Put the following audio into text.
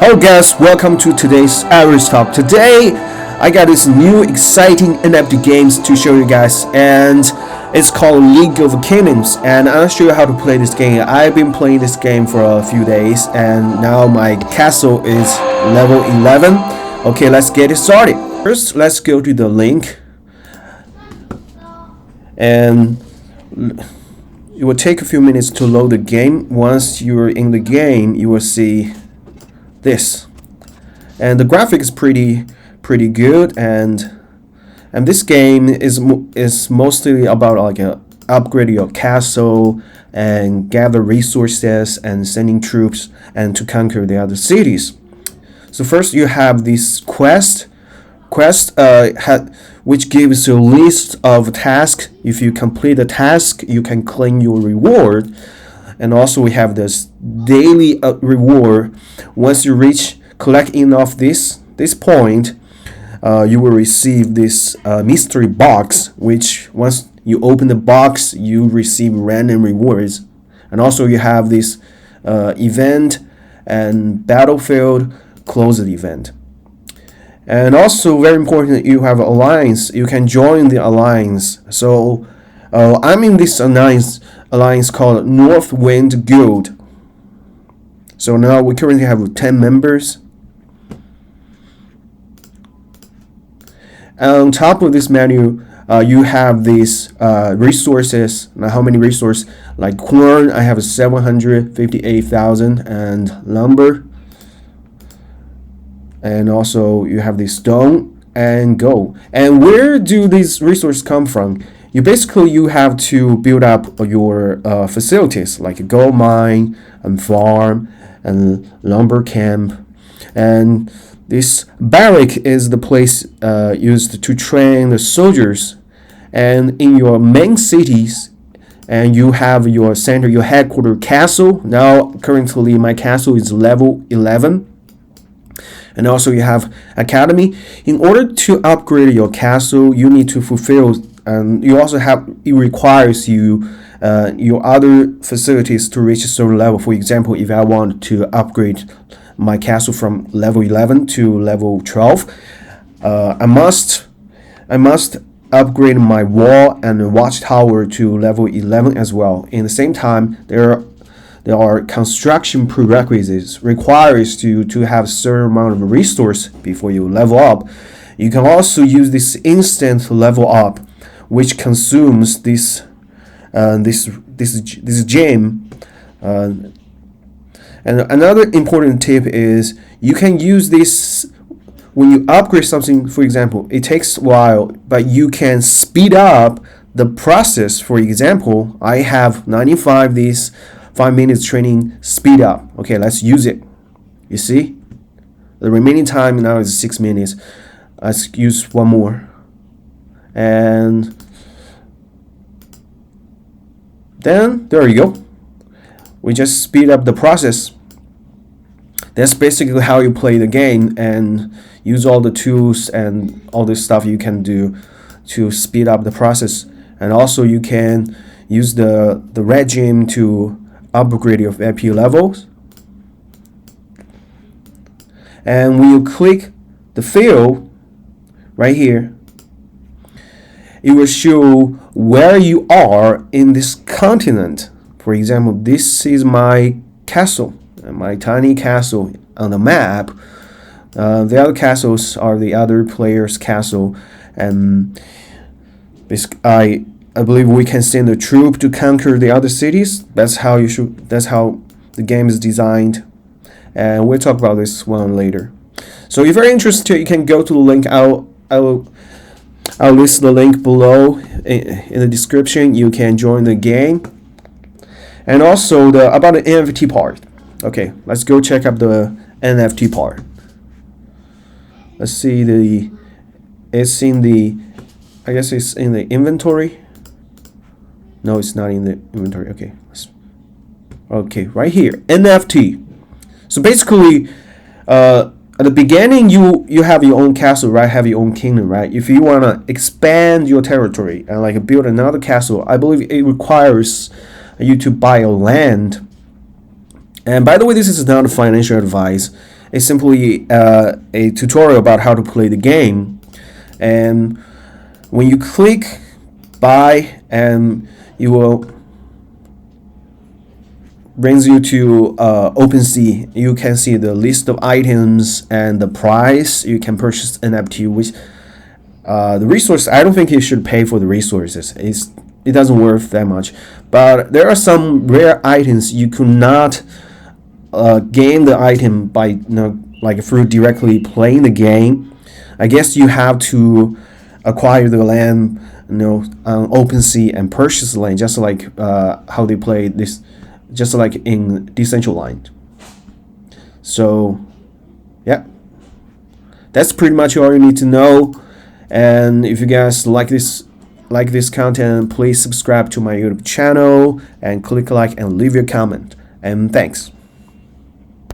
Hello guys, welcome to today's Average Talk. Today I got this new exciting NFT games to show you guys, and it's called League of Kingdoms, and I'll show you how to play this game. I've been playing this game for a few days and now my castle is level 11. Okay, let's get it started. First, let's go to the link, and it will take a few minutes to load the game. Once you're in the game, you will see this, and the graphic is pretty good, and this game is mostly about like upgrade your castle and gather resources and sending troops and to conquer the other cities. So first you have this quest which gives you a list of tasks. If you complete the task, you can claim your reward. And also we have this daily reward. Once you collect enough this point, you will receive this mystery box, which once you open the box, you receive random rewards. And also you have this event and battlefield closed event. And also very important, you have alliance. You can join the alliance. So I'm in this alliance called NorthWind Guild. So now we currently have 10 members. And on top of this menu, you have these resources. Now, how many resources? Like corn, I have 758,000, and lumber. And also you have the stone and gold. And where do these resources come from? You have to build up your facilities like a gold mine and farm and lumber camp. And this barrack is the place used to train the soldiers. And in your main cities, and you have your center, your headquarters castle. Now currently my castle is level 11. And also you have academy. In order to upgrade your castle, you need to fulfill, and it requires you your other facilities to reach a certain level. For example, if I want to upgrade my castle from level 11 to level 12, I must upgrade my wall and watchtower to level 11 as well. In the same time, there are construction prerequisites requires you to have a certain amount of resource before you level up. You can also use this instant level up, which consumes this gem. And another important tip is you can use this when you upgrade something. For example, it takes a while, but you can speed up the process. For example, I have 95 these 5 minutes training speed up. Okay, let's use it. You see, the remaining time now is 6 minutes. Let's use one more, and then there you go. We just speed up the process. That's basically how you play the game and use all the tools and all this stuff you can do to speed up the process. And also you can use the regime to upgrade your FP levels. And when you click the field right here, it will show where you are in this continent. For example, this is my castle, my tiny castle on the map. The other castles are the other players' castle, and I believe we can send a troop to conquer the other cities. That's how the game is designed, and we'll talk about this one later. So if you're interested, you can go to the link. I'll list the link below in the description. You can join the game. And also about the NFT part. Okay, let's go check out the NFT part. Let's see I guess it's in the inventory. No, it's not in the inventory. Okay, right here, NFT. So basically, at the beginning, you have your own castle, right? Have your own kingdom, right? If you wanna expand your territory and like build another castle, I believe it requires you to buy a land. And by the way, this is not a financial advice. It's simply a tutorial about how to play the game. And when you click buy, and you will brings you to OpenSea. You can see the list of items and the price you can purchase NFT. Which the resource, I don't think you should pay for the resources. It doesn't worth that much. But there are some rare items you could not gain the item by like through directly playing the game. I guess you have to acquire the land, on OpenSea and purchase the land, just like how they play this, just like in Decentraland. So, yeah, that's pretty much all you need to know. And if you guys like this content, please subscribe to my YouTube channel and click like and leave your comment. And thanks.